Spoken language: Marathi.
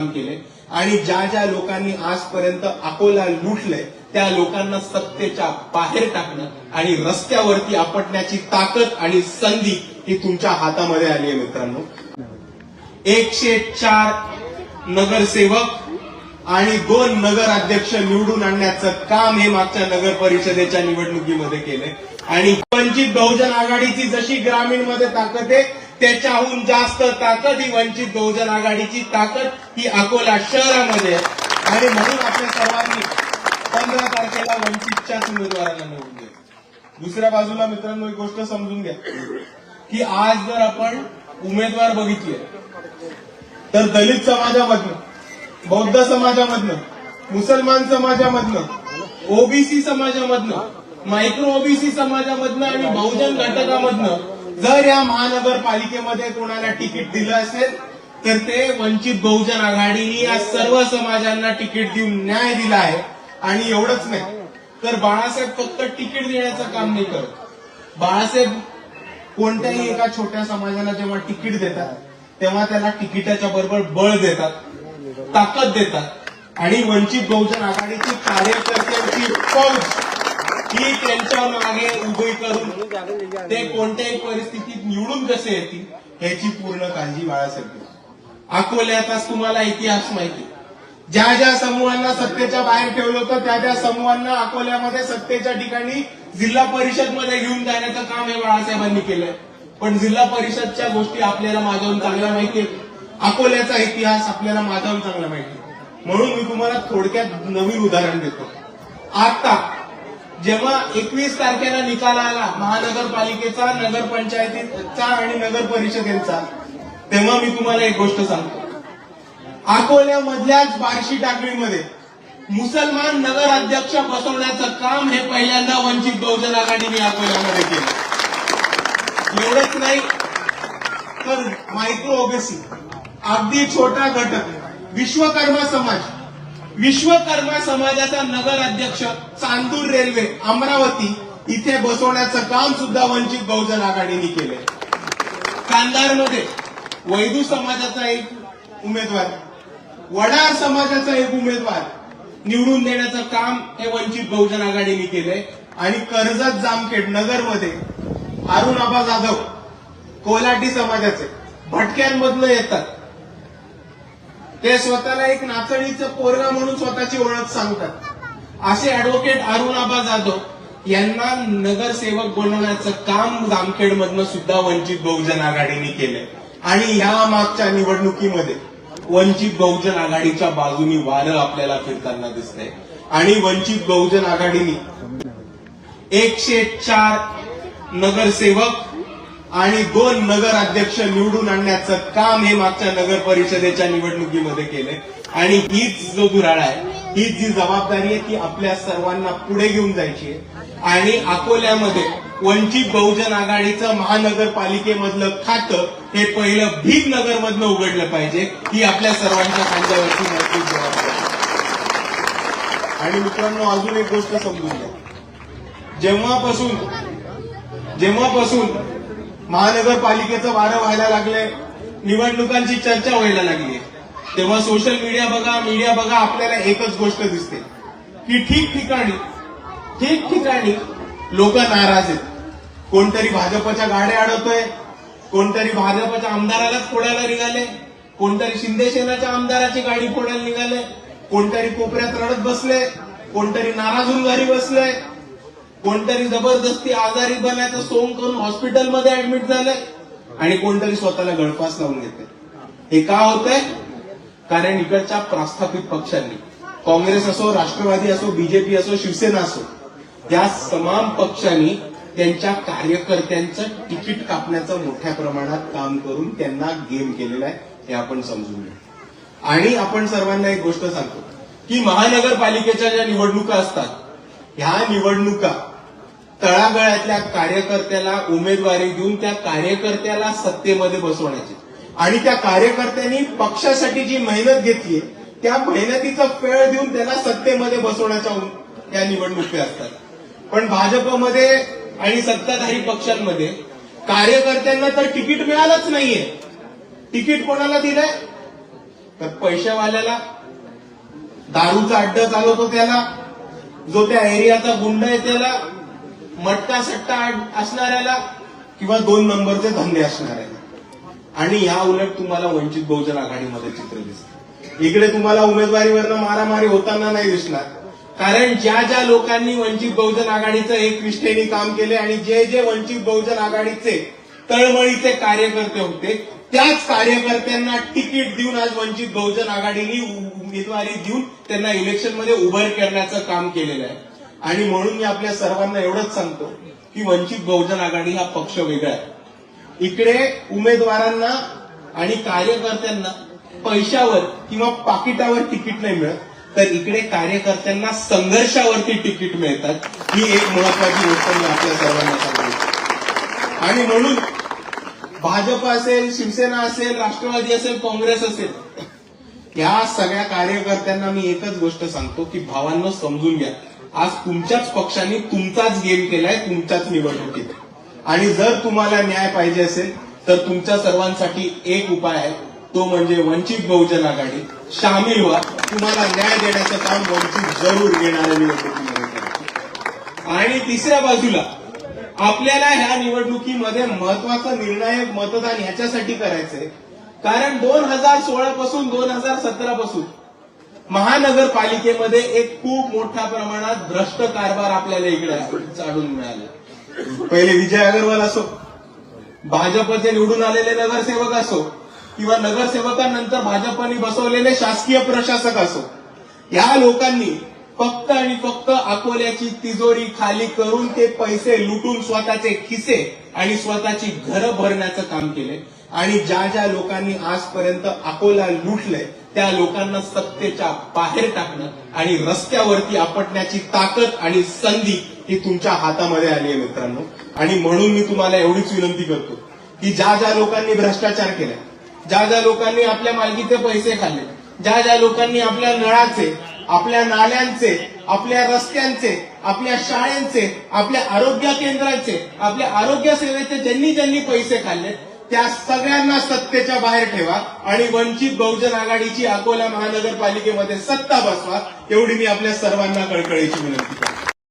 केले आणि ज्या ज्या लोकांनी आजपर्यंत अकोला लुटले त्या लोकांना सत्तेच्या बाहेर टाकणं आणि रस्त्यावरती आपटण्याची ताकद आणि संधी ही तुमच्या हातामध्ये आली आहे मित्रांनो। 104 नगरसेवक आणि 2 नगराध्यक्ष निवडून आणण्याचं काम हे मागच्या नगर परिषदेच्या निवडणुकीमध्ये केले आणि वंचित बहुजन आघाडीची जशी ग्रामीणमध्ये ताकद आहे त्याच्याहून जास्त ताकद ही वंचित बहुजन आघाडीची ताकद ही अकोला शहरामध्ये आहे आणि म्हणून आपल्या सर्वांनी 15 तारखेला वंचितच्याच उमेदवारांना निवडून द्यायचं। दुसऱ्या बाजूला मित्रांनो एक गोष्ट समजून घ्या की आज जर आपण उमेदवार बघितले तर दलित समाजामधनं, बौद्ध समाजामधनं, मुसलमान समाजामधनं, ओबीसी समाजामधनं, मायक्रो ओबीसी समाजामधनं आणि बहुजन घटकामधनं जर या महानगरपालिकेमध्ये कोणाला तिकीट दिलं असेल तर ते वंचित बहुजन आघाडीने या सर्व समाजांना तिकीट देऊन न्याय दिला आहे। आणि एवढंच नाही तर बाळासाहेब फक्त तिकीट देण्याचं काम नाही करत। बाळासाहेब कोणत्याही एका छोट्या समाजाला जेव्हा तिकीट देतात तेव्हा त्याला तिकिटाच्या बरोबर बळ देतात, ताकद देतात आणि वंचित बहुजन आघाडीची कार्यकर्त्यांची फौज ही त्यांच्या मागे उभी करून ते कोणत्याही परिस्थितीत निवडून कसे येतील याची पूर्ण काळजी बाळासाहेब घेतात। अकोल्याचाच तुम्हाला इतिहास माहिती, ज्या ज्या समूहांना सत्तेच्या बाहेर ठेवलं होतं त्या त्या समूहांना अकोल्यामध्ये सत्तेच्या ठिकाणी जिल्हा परिषद मध्ये घेऊन जाण्याचं काम हे बाळासाहेबांनी केलंय। पण जिल्हा परिषदच्या गोष्टी आपल्याला माझ्याहून चांगल्या माहिती आहेत, अकोल्याचा इतिहास आपल्याला माझ्याहून चांगला माहिती आहे। म्हणून मी तुम्हाला थोडक्यात नवीन उदाहरण देतो। आता जेव्हा 21 तारखेला निकाल आला महानगरपालिकेचा, नगरपंचायतीचा आणि नगर परिषदेचा, तेव्हा मी तुम्हाला एक गोष्ट सांगतो, अकोल्यामधल्याच बार्शी टाकळीमध्ये मुसलमान नगराध्यक्ष बसवण्याचं काम हे पहिल्यांदा वंचित बहुजन आघाडीने अकोल्यामध्ये केलं। एवढंच नाही तर मायक्रो ओबीसी अगदी छोटा घटक विश्वकर्मा समाज, विश्वकर्मा समाजाचा नगराध्यक्ष चांदूर रेल्वे अमरावती इथे बसवण्याचं काम सुद्धा वंचित बहुजन आघाडीने केलंय। कांधारमध्ये वैदू समाजाचा एक उमेदवार, वडार समाजाचा एक उमेदवार निवडून देण्याचं काम हे वंचित बहुजन आघाडीने केलंय। आणि कर्जत जामखेड नगरमध्ये अरुण आबा जाधव कोल्हाटी समाजाचे भटक्यांमधनं येतात, ते स्वतःला एक नाचणीचं पोरगा म्हणून स्वतःची ओळख सांगतात। असे अॅडव्होकेट अरुण आबा जाधव यांना नगरसेवक बनवण्याचं काम जामखेडमधनं सुद्धा वंचित बहुजन आघाडीने केलंय आणि ह्या मागच्या निवडणुकीमध्ये वंचित बहुजन आघाडीच्या बाजूनी वारं आपल्याला फिरताना दिसतंय आणि वंचित बहुजन आघाडीने 104 नगरसेवक आणि 2 नगराध्यक्ष निवडून आणण्याचं काम हे मागच्या नगर परिषदेच्या निवडणुकीमध्ये केलंय आणि हीच जो धुराळा आहे, हीच जी जबाबदारी आहे ती आपल्या सर्वांना पुढे घेऊन जायची आहे आणि अकोल्यामध्ये वंचित बहुजन आघाडीचं महानगरपालिकेमधलं खातं हे पहिलं भीम नगरमधनं उघडलं पाहिजे, ही आपल्या सर्वांच्या खांद्यावरची नैतिक जबाबदारी। आणि मित्रांनो अजून एक गोष्ट समजून घ्या, जेव्हापासून महानगरपालिकेचं वारं व्हायला लागलंय, निवडणुकांची चर्चा व्हायला लागली, तेव्हा सोशल मीडिया बघा आपल्याला एकच गोष्ट दिसते की ठिकठिकाणी लोक नाराज आहेत। कोणतरी भाजपच्या गाड्या अडवतोय, कोणतरी भाजपच्या आमदारालाच फोडायला निघाले, कोणतरी शिंदे सेनेच्या आमदाराची गाडी फोडायला निघाले, कोणतरी कोपऱ्यात रडत बसले, कोणतरी नाराज होऊन घरी बसले, कोणतरी जबरदस्ती आजारी बनायचं सोंग करून हॉस्पिटलमध्ये ऍडमिट झालंय आणि कोणतरी स्वतःला गळफास लावून घेते। हे का होतंय? कारण इकडच्या प्रस्थापित पक्षांनी, काँग्रेस असो, राष्ट्रवादी असो, बीजेपी असो, शिवसेना असो, या तमाम पक्षांनी त्यांच्या कार्यकर्त्यांचं तिकीट कापण्याचं मोठ्या प्रमाणात काम करून त्यांना गेम केलेला आहे, हे आपण समजून घेऊ। आणि आपण सर्वांना एक गोष्ट सांगतो की महानगरपालिकेच्या ज्या निवडणुका असतात, ह्या निवडणुका तळागाळातल्या कार्यकर्त्याला उमेदवारी देऊन त्या कार्यकर्त्याला सत्तेमध्ये बसवण्याची आणि त्या कार्यकर्त्यांनी पक्षासाठी जी मेहनत घेतली त्या मेहनतीचं फेळ देऊन त्यांना सत्तेमध्ये बसवण्याच्या या निवडणुका असतात। पण भाजपमध्ये आणि सत्ताधारी पक्षांमध्ये कार्यकर्त्यांना तर तिकीट मिळालंच नाहीये। तिकीट कोणाला दिलंय? तर पैशावाल्याला, दारूचा अड्डा चालवतो त्याला, जो त्या एरियाचा गुंड आहे त्याला, मटका सट्टा असणाऱ्याला किंवा 2 नंबरचे धंदे असणाऱ्याला. आणि या उलट तुम्हाला वंचित बहुजन आघाडीमध्ये चित्र दिसतं. इकडे तुम्हाला उमेदवारीवरनं मारामारी होताना नाही दिसणार, कारण ज्या ज्या लोकांनी वंचित बहुजन आघाडीचं एक निष्ठेने काम केले आणि जे जे वंचित बहुजन आघाडीचे तळमळीचे कार्यकर्ते होते, त्याच कार्यकर्त्यांना तिकीट देऊन आज वंचित बहुजन आघाडीने उमेदवारी देऊन त्यांना इलेक्शनमध्ये उभं करण्याचं काम केलेलं आहे. आणि म्हणून मी आपल्या सर्वांना एवढंच सांगतो की वंचित बहुजन आघाडी हा पक्ष वेगळा आहे. इकडे उमेदवारांना आणि कार्यकर्त्यांना पैशावर किंवा पाकिटावर तिकीट नाही मिळत, तर इकडे कार्यकर्त्यांना संघर्षावरती तिकीट मिळतात. ही एक महत्वाची गोष्ट मी आपल्या सर्वांना सांगतो. आणि म्हणून भाजप असेल, शिवसेना असेल, राष्ट्रवादी असेल, काँग्रेस असेल, या सगळ्या कार्यकर्त्यांना मी एकच गोष्ट सांगतो की भावांनो समजून घ्या, आज तुमच्याच पक्षाने तुमचाच गेम केलाय, तुमच्याच निवडणुकीत. आणि जर तुम्हाला न्याय पाहिजे असेल तर तुमच्या सर्वांसाठी एक उपाय आहे, तो म्हणजे वंचित बहुजन आघाडी. सामील व्हा, तुम्हाला न्याय देण्याचं काम वंचित जरूर येणाऱ्या निवडणुकीमध्ये करेल. आणि तिसऱ्या बाजूला आपल्याला ह्या निवडणुकीमध्ये महत्वाचं निर्णायक मतदान ह्याच्यासाठी करायचंय, कारण 2016 पासून 2017 पासून महानगरपालिकेमध्ये एक खूप मोठ्या प्रमाणात भ्रष्ट कारभार आपल्याला इकडे आढळून मिळाला. पहिले विजय अग्रवाल असो, भाजपचे निवडून आलेले नगरसेवक असो, किंवा नगरसेवकांनंतर भाजपने बसवलेले शासकीय प्रशासक असो, या लोकांनी फक्त आणि फक्त अकोल्याची तिजोरी खाली करून ते पैसे लुटून स्वतःचे खिसे आणि स्वतःची घरं भरण्याचं काम केले. आणि ज्या ज्या लोकांनी आजपर्यंत अकोला लुटलंय त्या लोकांना सत्तेच्या बाहेर टाकणं आणि रस्त्यावरती आपटण्याची ताकद आणि संधी ही तुमच्या हातामध्ये आली आहे मित्रांनो. आणि म्हणून मी तुम्हाला एवढीच विनंती करतो की ज्या ज्या लोकांनी भ्रष्टाचार केलाय, ज्या ज्या लोकांनी आपल्या मालकीचे पैसे खाल्ले, ज्या ज्या लोकांनी आपल्या नळाचे, आपल्या नाल्यांचे, आपल्या रस्त्यांचे, आपल्या शाळांचे, आपल्या आरोग्य केंद्रांचे, आपल्या आरोग्य सेवेचे ज्यांनी ज्यांनी पैसे खाल्ले त्या सगळ्यांना सत्तेच्या बाहेर ठेवा आणि वंचित बहुजन आघाडीची अकोला महानगरपालिकेमध्ये सत्ता बसवा, एवढी मी आपल्या सर्वांना कळकळीची विनंती करतो.